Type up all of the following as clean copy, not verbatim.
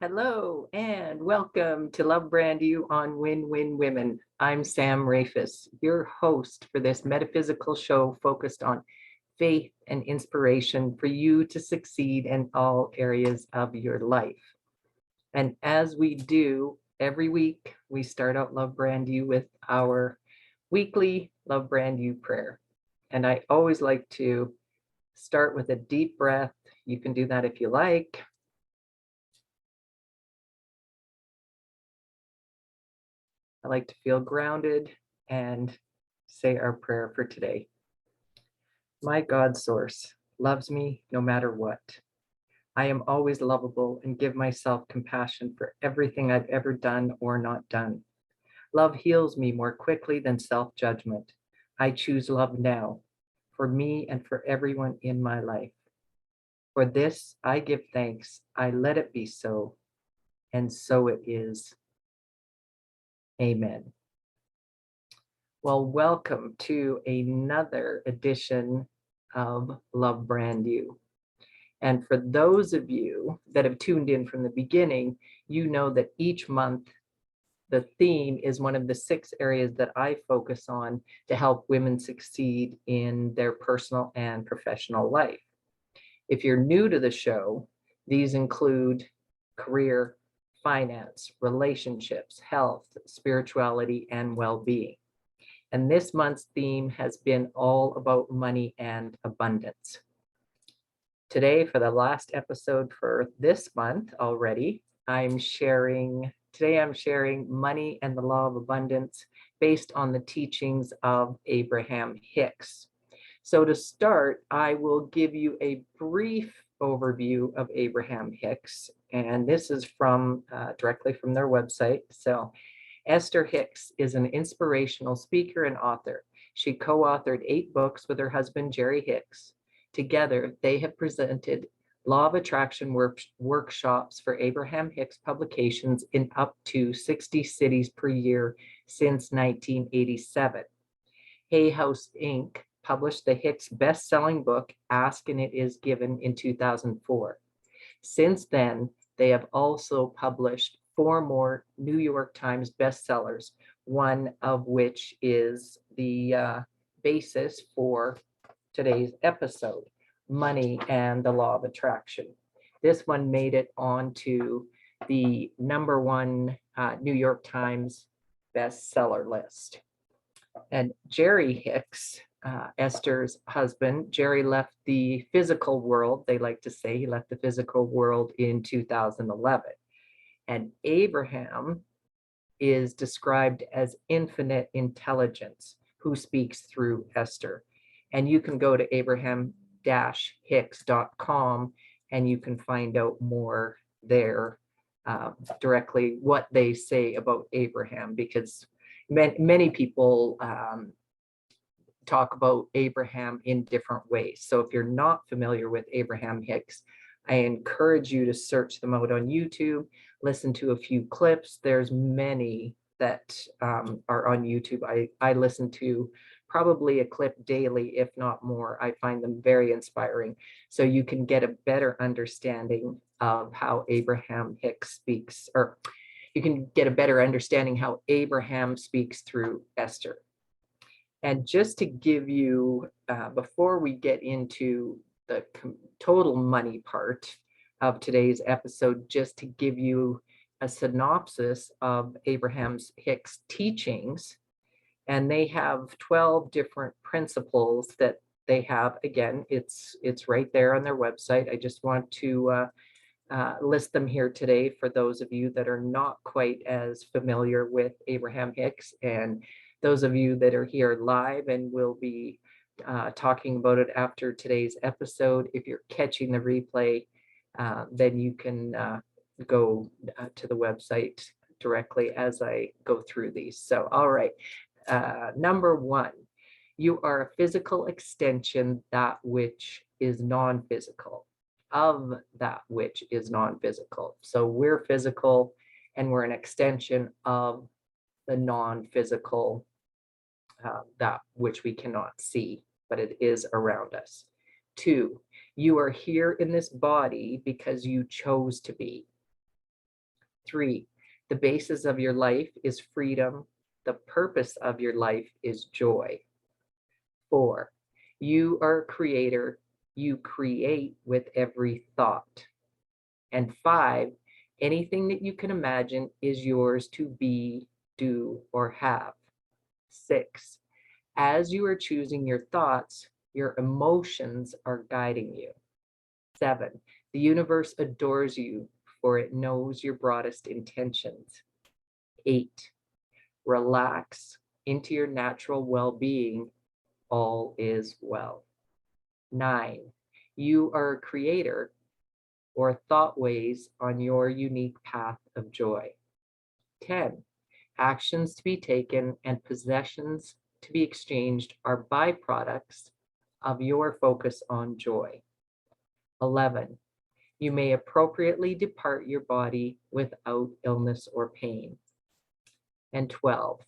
Hello and welcome to Love Brand You on Win Win Women. I'm Sam Rafis, your host for this metaphysical show focused on faith and inspiration for you to succeed in all areas of your life. And as we do every week, we start out Love Brand You with our weekly Love Brand You prayer. And I always like to start with a deep breath. You can do that if you like. I like to feel grounded and say our prayer for today. My God source loves me no matter what. I am always lovable and give myself compassion for everything I've ever done or not done. Love heals me more quickly than self-judgment. I choose love now for me and for everyone in my life. For this, I give thanks. I let it be so, and so it is. Amen. Well, welcome to another edition of Love Brand You. And for those of you that have tuned in from the beginning, you know that each month the theme is one of the 6 areas that I focus on to help women succeed in their personal and professional life. If you're new to the show, these include career, finance, relationships, health, spirituality, and well-being. And this month's theme has been all about money and abundance. Today, for the last episode for this month already, I'm sharing money and the law of abundance based on the teachings of Abraham-Hicks. So to start, I will give you a brief overview of Abraham-Hicks, and this is from directly from their website. So Esther Hicks is an inspirational speaker and author. She co-authored 8 books with her husband, Jerry Hicks. Together, they have presented law of attraction workshops for Abraham-Hicks publications in up to 60 cities per year since 1987. Hay House Inc. published the Hicks best-selling book, Ask and It Is Given, in 2004. Since then, they have also published 4 more New York Times bestsellers, one of which is the basis for today's episode, Money and the Law of Attraction. This one made it onto the #1 New York Times bestseller list. And Jerry Hicks, Esther's husband, Jerry left the physical world. They like to say he left the physical world in 2011. And Abraham is described as infinite intelligence who speaks through Esther. And you can go to abraham-hicks.com and you can find out more there directly what they say about Abraham, because many people talk about Abraham in different ways. So if you're not familiar with Abraham-Hicks, I encourage you to search them out on YouTube, listen to a few clips. There's many that are on YouTube. I listen to probably a clip daily, if not more. I find them very inspiring. So you can get a better understanding of how Abraham-Hicks speaks, or you can get a better understanding how Abraham speaks through Esther. And just to give you, before we get into the total money part of today's episode, just to give you a synopsis of Abraham-Hicks' teachings. And they have 12 different principles that they have. Again, it's right there on their website. I just want to list them here today for those of you that are not quite as familiar with Abraham-Hicks, and those of you that are here live and will be talking about it after today's episode. If you're catching the replay, then you can go to the website directly as I go through these. So, all right. #1, you are a physical extension that which is non-physical, of that which is non-physical. So we're physical and we're an extension of the non-physical, that which we cannot see, but it is around us. 2, you are here in this body because you chose to be. 3, the basis of your life is freedom. The purpose of your life is joy. 4, you are a creator. You create with every thought. And 5, anything that you can imagine is yours to be, do, or have. 6, as you are choosing your thoughts, your emotions are guiding you. 7, the universe adores you, for it knows your broadest intentions. 8, relax into your natural well-being. All is well. 9, you are a creator or thoughtways on your unique path of joy. 10, actions to be taken and possessions to be exchanged are byproducts of your focus on joy. 11, you may appropriately depart your body without illness or pain. And 12,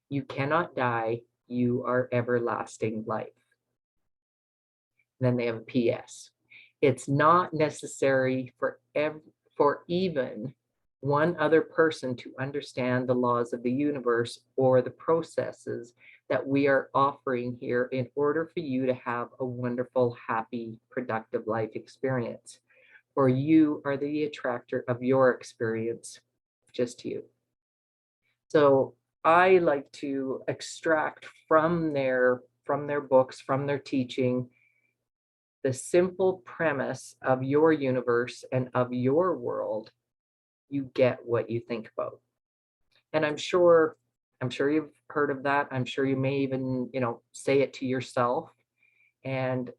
you cannot die, you are everlasting life. Then they have a PS. It's not necessary for even one other person to understand the laws of the universe or the processes that we are offering here in order for you to have a wonderful, happy, productive life experience. Or you are the attractor of your experience, just you. So I like to extract from their books, from their teaching, the simple premise of your universe and of your world. You get what you think about. And I'm sure you've heard of that. I'm sure you may even, say it to yourself. And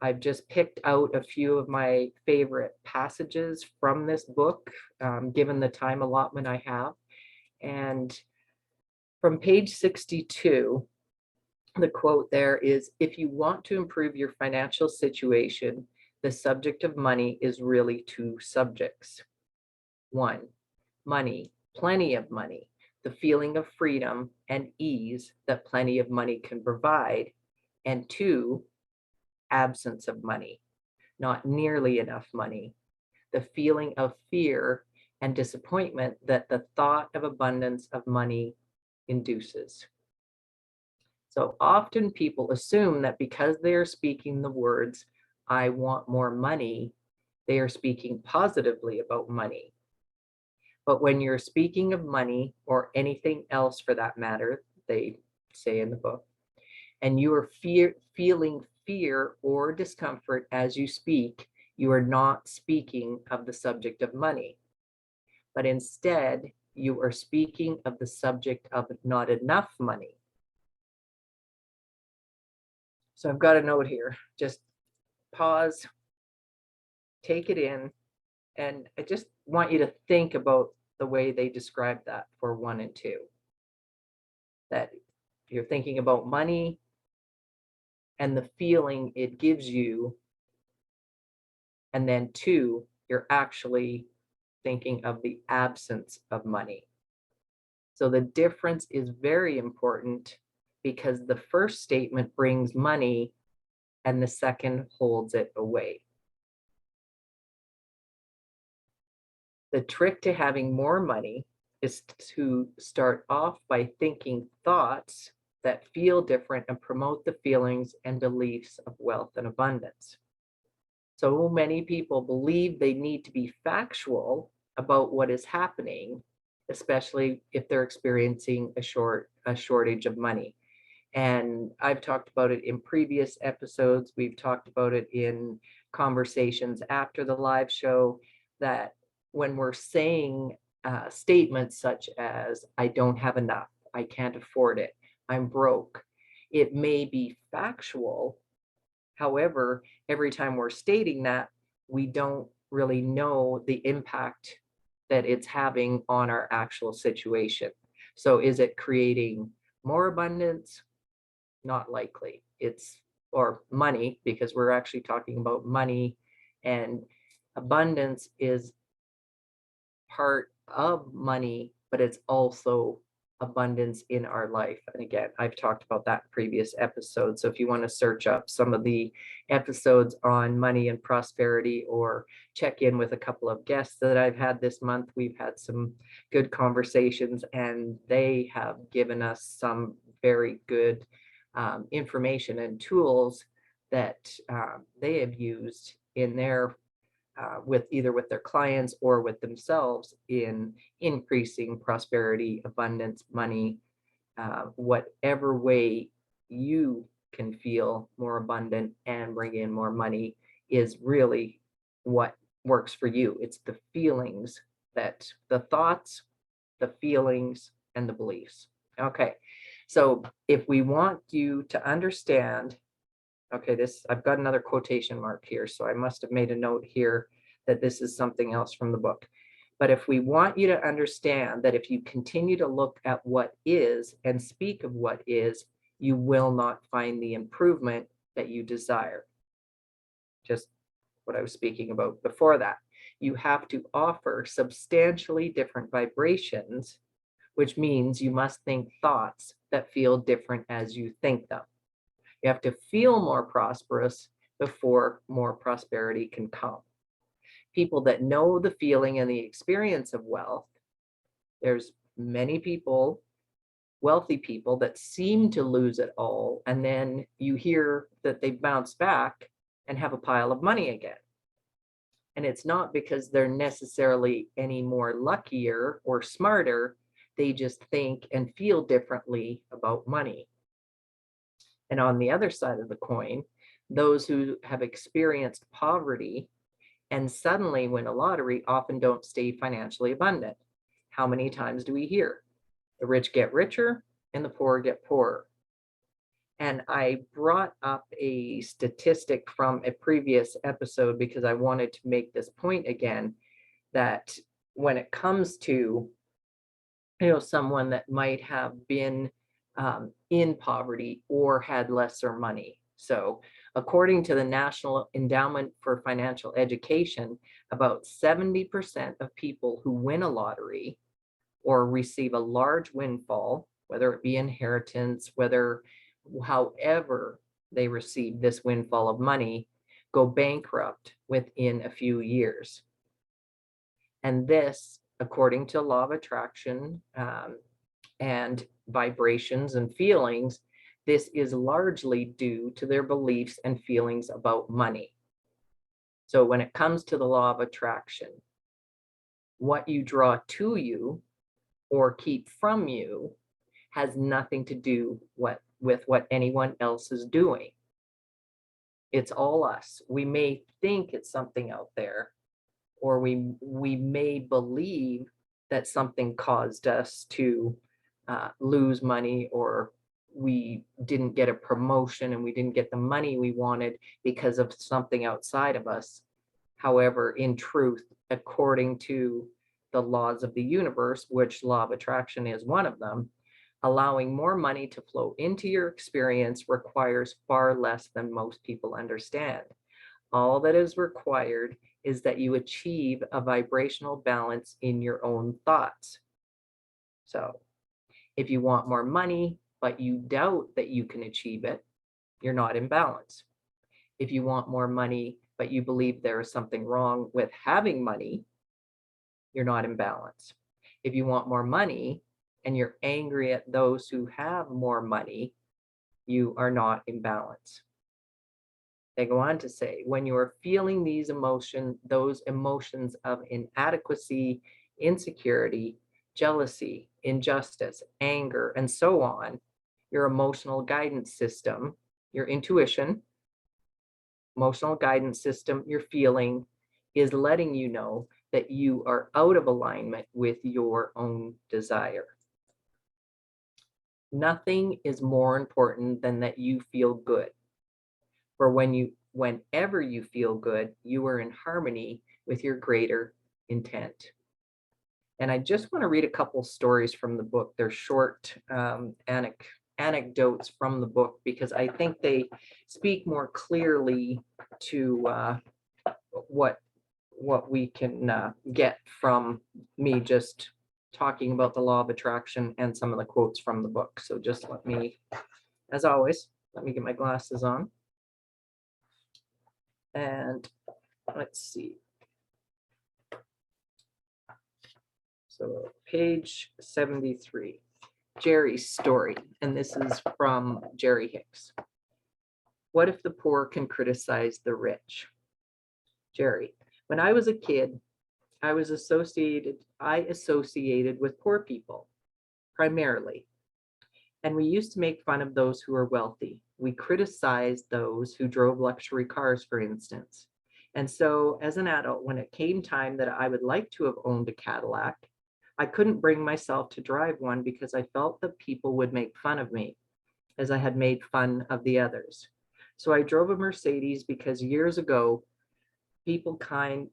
I've just picked out a few of my favorite passages from this book, given the time allotment I have. And from page 62, the quote there is, if you want to improve your financial situation, the subject of money is really 2 subjects. 1, money, plenty of money, the feeling of freedom and ease that plenty of money can provide. And 2, absence of money, not nearly enough money, the feeling of fear and disappointment that the thought of abundance of money induces. So often people assume that because they are speaking the words, I want more money, they are speaking positively about money. But when you're speaking of money or anything else for that matter, they say in the book, and you are feeling fear or discomfort as you speak, you are not speaking of the subject of money, but instead you are speaking of the subject of not enough money. So I've got a note here. Just pause, take it in, and I just want you to think about the way they describe that for 1 and 2. That you're thinking about money and the feeling it gives you, and then 2, you're actually thinking of the absence of money. So the difference is very important because the first statement brings money and the second holds it away. The trick to having more money is to start off by thinking thoughts that feel different and promote the feelings and beliefs of wealth and abundance. So many people believe they need to be factual about what is happening, especially if they're experiencing a shortage of money. And I've talked about it in previous episodes. We've talked about it in conversations after the live show, that when we're saying statements such as, I don't have enough, I can't afford it, I'm broke, it may be factual. However, every time we're stating that, we don't really know the impact that it's having on our actual situation. So is it creating more abundance? Not likely. Or money, because we're actually talking about money, and abundance is part of money, but it's also abundance in our life. And again, I've talked about that in previous episodes. So if you want to search up some of the episodes on money and prosperity, or check in with a couple of guests that I've had this month, we've had some good conversations, and they have given us some very good information and tools that they have used in their with either with their clients or with themselves in increasing prosperity, abundance, money, whatever way you can feel more abundant and bring in more money is really what works for you. It's the feelings, that the thoughts, the feelings, and the beliefs. Okay. So if we want you to understand, okay, I've got another quotation mark here, so I must have made a note here that this is something else from the book. But if we want you to understand that if you continue to look at what is and speak of what is, you will not find the improvement that you desire. Just what I was speaking about before that. You have to offer substantially different vibrations, which means you must think thoughts that feel different as you think them. You have to feel more prosperous before more prosperity can come. People that know the feeling and the experience of wealth, there's many people, wealthy people, that seem to lose it all, and then you hear that they bounce back and have a pile of money again. And it's not because they're necessarily any more luckier or smarter, they just think and feel differently about money. And on the other side of the coin, those who have experienced poverty and suddenly win a lottery often don't stay financially abundant. How many times do we hear? The rich get richer and the poor get poorer. And I brought up a statistic from a previous episode because I wanted to make this point again, that when it comes to, someone that might have been in poverty or had lesser money. So according to the National Endowment for Financial Education, about 70% of people who win a lottery or receive a large windfall, whether it be inheritance, however they receive this windfall of money, go bankrupt within a few years. And this, according to law of attraction and vibrations and feelings, this is largely due to their beliefs and feelings about money. So when it comes to the law of attraction, what you draw to you or keep from you has nothing to do with what anyone else is doing. It's all us. We may think it's something out there, or we may believe that something caused us to lose money, or we didn't get a promotion and we didn't get the money we wanted because of something outside of us. However, in truth, according to the laws of the universe, which law of attraction is one of them, allowing more money to flow into your experience requires far less than most people understand. All that is required is that you achieve a vibrational balance in your own thoughts. So if you want more money, but you doubt that you can achieve it, you're not in balance. If you want more money, but you believe there is something wrong with having money, you're not in balance. If you want more money and you're angry at those who have more money, you are not in balance. They go on to say, when you are feeling those emotions of inadequacy, insecurity, jealousy, injustice, anger, and so on, your emotional guidance system, your intuition, emotional guidance system, your feeling is letting you know that you are out of alignment with your own desire. Nothing is more important than that you feel good. For whenever you feel good, you are in harmony with your greater intent. And I just want to read a couple stories from the book. They're short anecdotes from the book because I think they speak more clearly to what we can get from me just talking about the law of attraction and some of the quotes from the book. So just let me, as always, let me get my glasses on. And let's see. So page 73, Jerry's story. And this is from Jerry Hicks. What if the poor can criticize the rich? Jerry, when I was a kid, I associated with poor people, primarily. And we used to make fun of those who are wealthy. We criticized those who drove luxury cars, for instance. And so as an adult, when it came time that I would like to have owned a Cadillac, I couldn't bring myself to drive one because I felt that people would make fun of me as I had made fun of the others. So I drove a Mercedes because years ago, people kind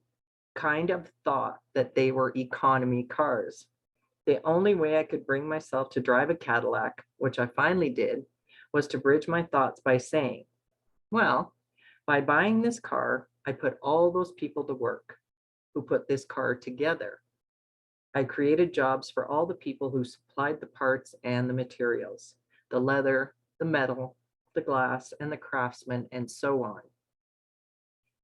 of thought that they were economy cars. The only way I could bring myself to drive a Cadillac, which I finally did, was to bridge my thoughts by saying, well, by buying this car, I put all those people to work who put this car together. I created jobs for all the people who supplied the parts and the materials, the leather, the metal, the glass, and the craftsmen, and so on.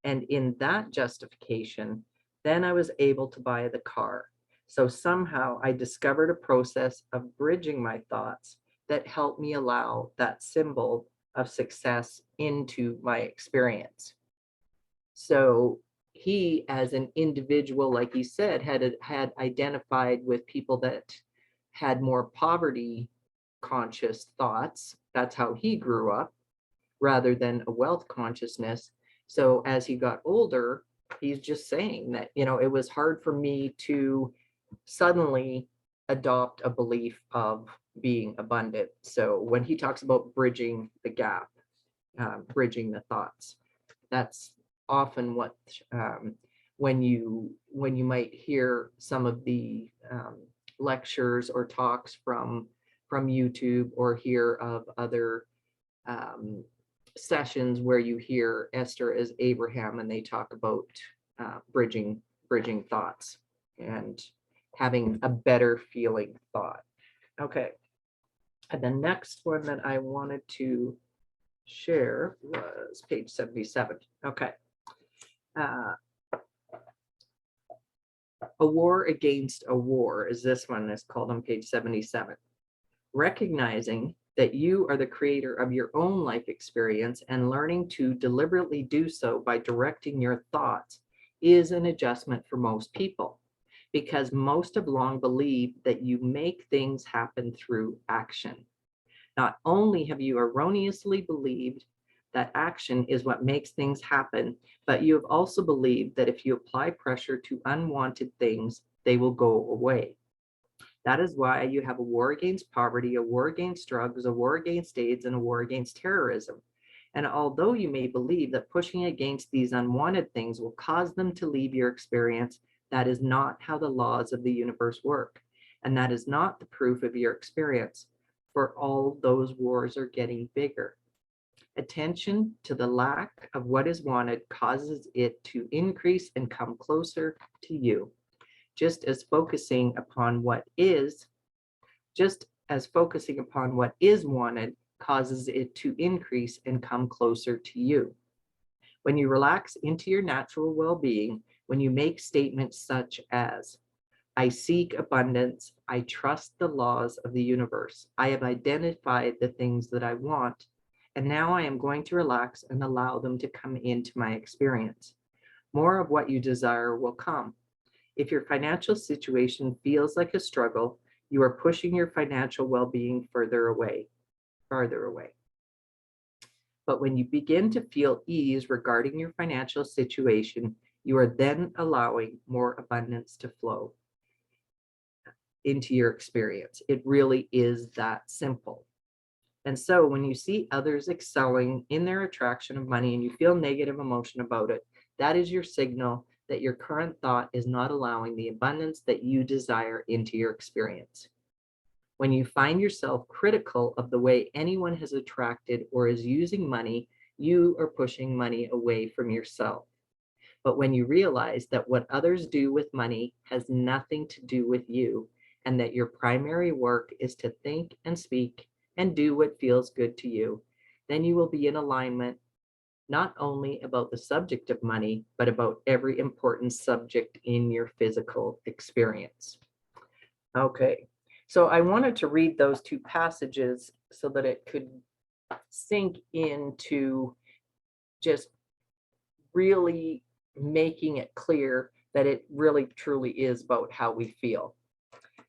And in that justification, then I was able to buy the car. So somehow I discovered a process of bridging my thoughts that helped me allow that symbol of success into my experience. So he, as an individual, like he said, had identified with people that had more poverty conscious thoughts. That's how he grew up, rather than a wealth consciousness. So as he got older, he's just saying that, it was hard for me to suddenly adopt a belief of being abundant. So when he talks about bridging the gap, bridging the thoughts, that's often what when you might hear some of the lectures or talks from YouTube, or hear of other sessions where you hear Esther as Abraham, and they talk about bridging thoughts and having a better feeling thought. Okay. And the next one that I wanted to share was page 77. Okay. A war against a war is this one. Is called on page 77. Recognizing that you are the creator of your own life experience and learning to deliberately do so by directing your thoughts is an adjustment for most people, because most have long believed that you make things happen through action. Not only have you erroneously believed that action is what makes things happen, but you have also believed that if you apply pressure to unwanted things, they will go away. That is why you have a war against poverty, a war against drugs, a war against AIDS, and a war against terrorism. And although you may believe that pushing against these unwanted things will cause them to leave your experience, that is not how the laws of the universe work. And that is not the proof of your experience, for all those wars are getting bigger. Attention to the lack of what is wanted causes it to increase and come closer to you. Just as focusing upon what is wanted causes it to increase and come closer to you. When you relax into your natural well-being, when you make statements such as, I seek abundance, I trust the laws of the universe, I have identified the things that I want, and now I am going to relax and allow them to come into my experience. More of what you desire will come. If your financial situation feels like a struggle, you are pushing your financial well-being farther away. But when you begin to feel ease regarding your financial situation, you are then allowing more abundance to flow into your experience. It really is that simple. And so when you see others excelling in their attraction of money and you feel negative emotion about it, that is your signal that your current thought is not allowing the abundance that you desire into your experience. When you find yourself critical of the way anyone has attracted or is using money, you are pushing money away from yourself. But when you realize that what others do with money has nothing to do with you, and that your primary work is to think and speak and do what feels good to you, then you will be in alignment not only about the subject of money, but about every important subject in your physical experience. Okay, so I wanted to read those two passages so that it could sink into just really making it clear that it really truly is about how we feel.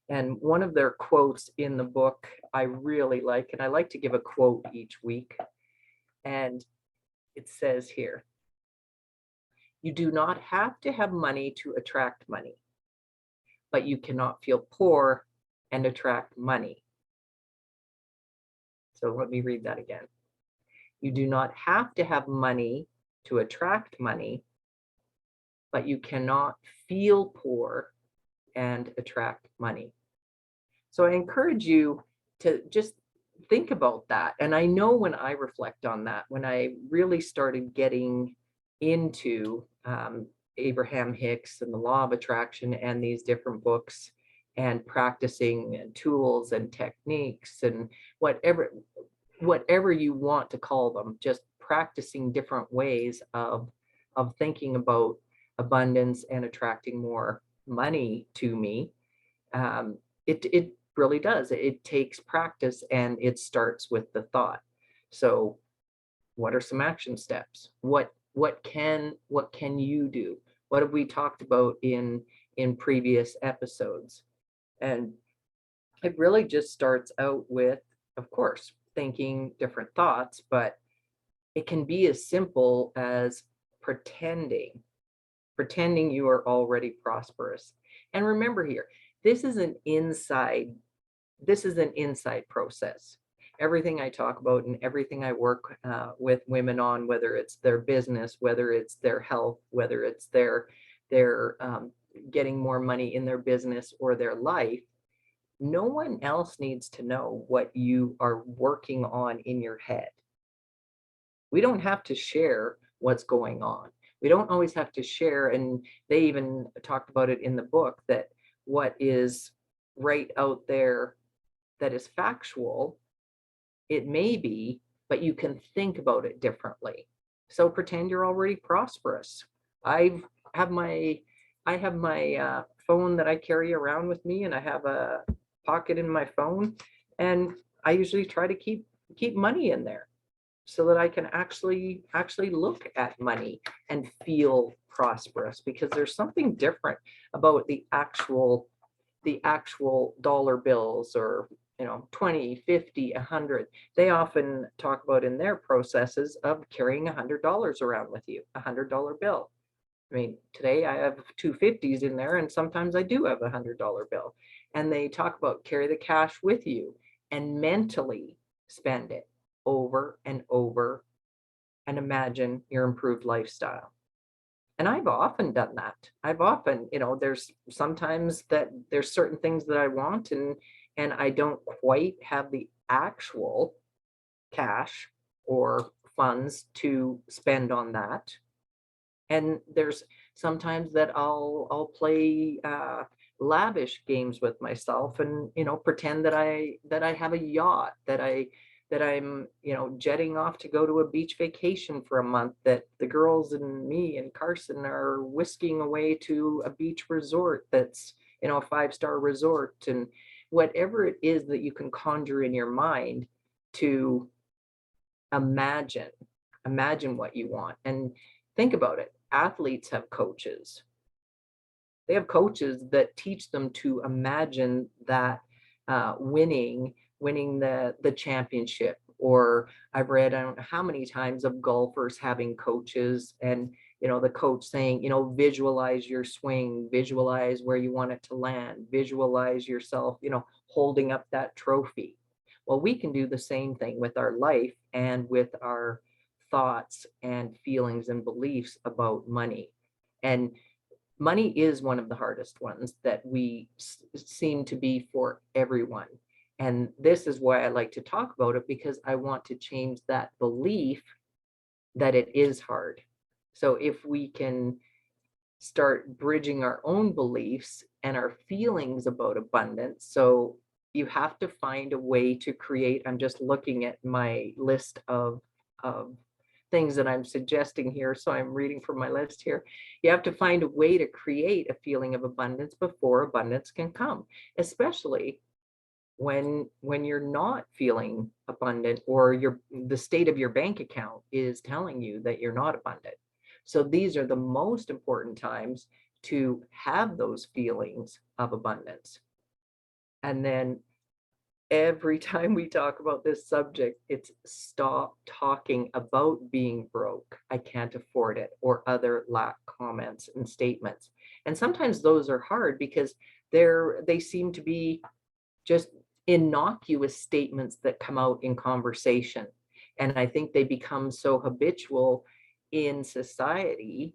And one of their quotes in the book I really like, and I like to give a quote each week. And it says here, you do not have to have money to attract money, but you cannot feel poor and attract money. So let me read that again. You do not have to have money to attract money, but you cannot feel poor and attract money. So I encourage you to just think about that. And I know when I reflect on that, when I really started getting into Abraham-Hicks and the law of attraction and these different books and practicing tools and techniques and whatever you want to call them, just practicing different ways of thinking about abundance and attracting more money to me. It really does. It takes practice, and it starts with the thought. So what are some action steps? What can you do? What have we talked about in previous episodes? And it really just starts out with, of course, thinking different thoughts, but it can be as simple as pretending you are already prosperous. And remember here, this is an inside process. Everything I talk about and everything I work with women on, whether it's their business, whether it's their health, whether it's their getting more money in their business or their life, no one else needs to know what you are working on in your head. We don't have to share what's going on. We don't always have to share, and they even talked about it in the book, that what is right out there that is factual, it may be, but you can think about it differently. So pretend you're already prosperous. I have my phone that I carry around with me, and I have a pocket in my phone, and I usually try to keep money in there so that I can actually look at money and feel prosperous, because there's something different about the actual dollar bills, or 20, 50, 100. They often talk about in their processes of carrying $100 around with you, $100 bill. I mean, today I have 250s in there, and sometimes I do have $100 bill. And they talk about carry the cash with you and mentally spend it over and over and imagine your improved lifestyle. And I've often done that. I've often, there's sometimes that there's certain things that I want, and I don't quite have the actual cash or funds to spend on that. And there's sometimes that I'll play lavish games with myself, and pretend that I have a yacht, that I'm jetting off to go to a beach vacation for a month, that the girls and me and Carson are whisking away to a beach resort that's a 5-star resort, and whatever it is that you can conjure in your mind to imagine what you want. And think about it. Athletes have coaches. They have coaches that teach them to imagine that winning the championship. Or I've read, I don't know how many times, of golfers having coaches, and the coach saying, visualize your swing, visualize where you want it to land, visualize yourself, holding up that trophy. Well, we can do the same thing with our life and with our thoughts and feelings and beliefs about money. And money is one of the hardest ones that we seem to be for everyone. And this is why I like to talk about it, because I want to change that belief that it is hard. So if we can start bridging our own beliefs and our feelings about abundance. So you have to find a way to create. I'm just looking at my list of things that I'm suggesting here. So I'm reading from my list here. You have to find a way to create a feeling of abundance before abundance can come, especially when you're not feeling abundant, or the state of your bank account is telling you that you're not abundant. So these are the most important times to have those feelings of abundance. And then every time we talk about this subject, it's stop talking about being broke, I can't afford it, or other lack comments and statements. And sometimes those are hard because they seem to be just innocuous statements that come out in conversation. And I think they become so habitual in society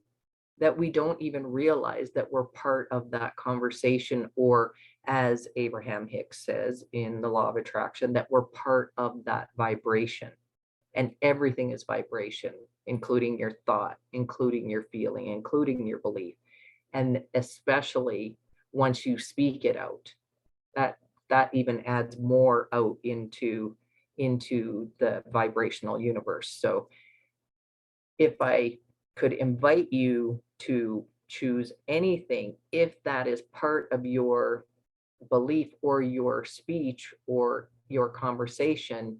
that we don't even realize that we're part of that conversation, or as Abraham-Hicks says in the law of attraction, that we're part of that vibration. And everything is vibration, including your thought, including your feeling, including your belief. And especially once you speak it out, that that even adds more out into the vibrational universe. So if I could invite you to choose anything, if that is part of your belief or your speech or your conversation,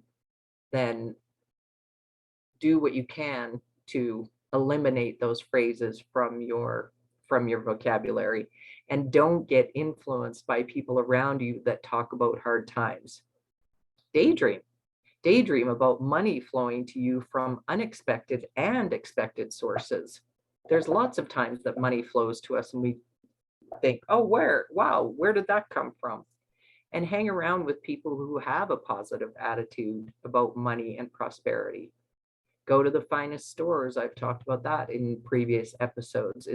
then do what you can to eliminate those phrases from your vocabulary, and don't get influenced by people around you that talk about hard times. Daydream. Daydream about money flowing to you from unexpected and expected sources. There's lots of times that money flows to us and we think, oh, where did that come from? And hang around with people who have a positive attitude about money and prosperity. Go to the finest stores. I've talked about that in previous episodes.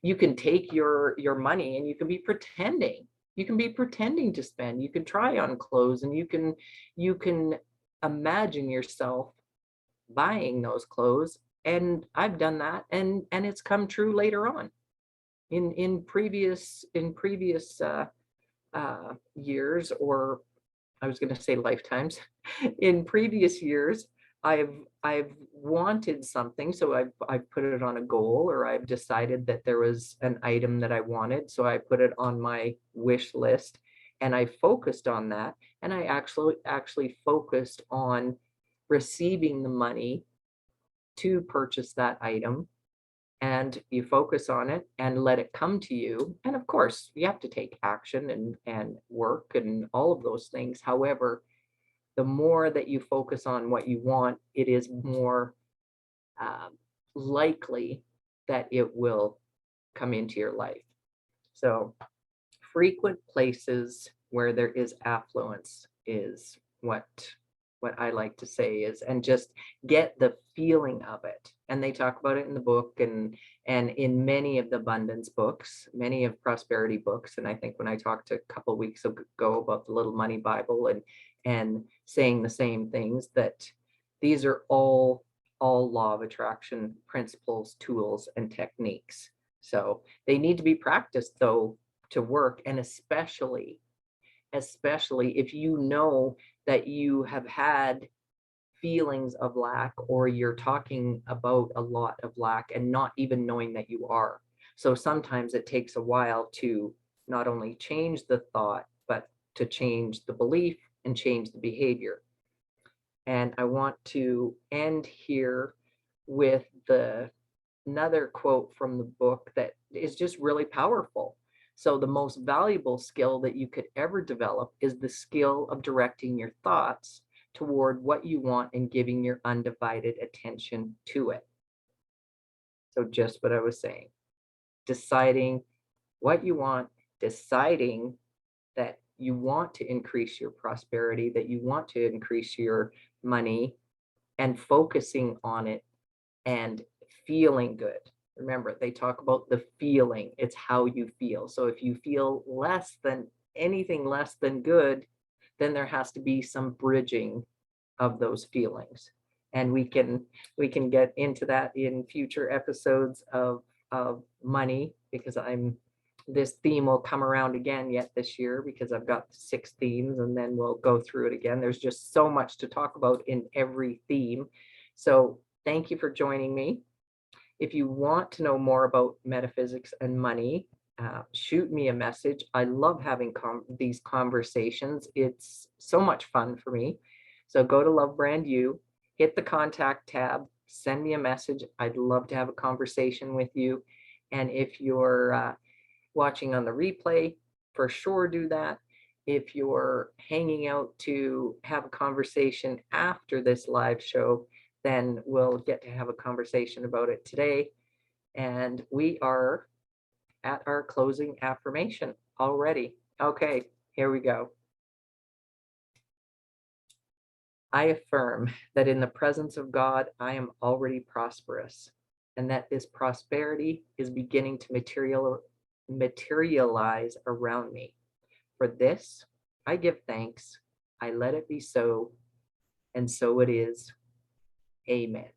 You can take your money and you can be pretending. You can be pretending to spend. You can try on clothes, and you can imagine yourself buying those clothes. And I've done that, and it's come true later on in previous years, or I was going to say lifetimes. In previous years, I've wanted something, so I've put it on a goal, or I've decided that there was an item that I wanted, so I put it on my wish list, and I focused on that, and I actually focused on receiving the money to purchase that item. And you focus on it and let it come to you. And of course, you have to take action and work and all of those things. However, the more that you focus on what you want, it is more uh, likely that it will come into your life. So frequent places where there is affluence is what I like to say is, and just get the feeling of it. And they talk about it in the book, and in many of the abundance books, many of prosperity books. And I think when I talked a couple of weeks ago about the Little Money Bible and saying the same things, that these are all law of attraction principles, tools, and techniques. So they need to be practiced though to work, and especially if you know that you have had feelings of lack, or you're talking about a lot of lack and not even knowing that you are. So sometimes it takes a while to not only change the thought, but to change the belief and change the behavior. And I want to end here with another quote from the book that is just really powerful. So the most valuable skill that you could ever develop is the skill of directing your thoughts toward what you want and giving your undivided attention to it. So just what I was saying, deciding what you want, deciding that you want to increase your prosperity, that you want to increase your money, and focusing on it and feeling good. Remember, they talk about the feeling. It's how you feel. So if you feel anything less than good, then there has to be some bridging of those feelings. And we can get into that in future episodes of money because this theme will come around again yet this year, because I've got 6 themes, and then we'll go through it again. There's just so much to talk about in every theme. So thank you for joining me. If you want to know more about metaphysics and money, shoot me a message. I love having these conversations. It's so much fun for me. So go to Love Brand You, hit the contact tab, send me a message. I'd love to have a conversation with you. And if you're watching on the replay, for sure do that. If you're hanging out to have a conversation after this live show, then we'll get to have a conversation about it today. And we are at our closing affirmation already. Okay, here we go. I affirm that in the presence of God, I am already prosperous, and that this prosperity is beginning to materialize around me. For this, I give thanks. I let it be so, and so it is. Amen.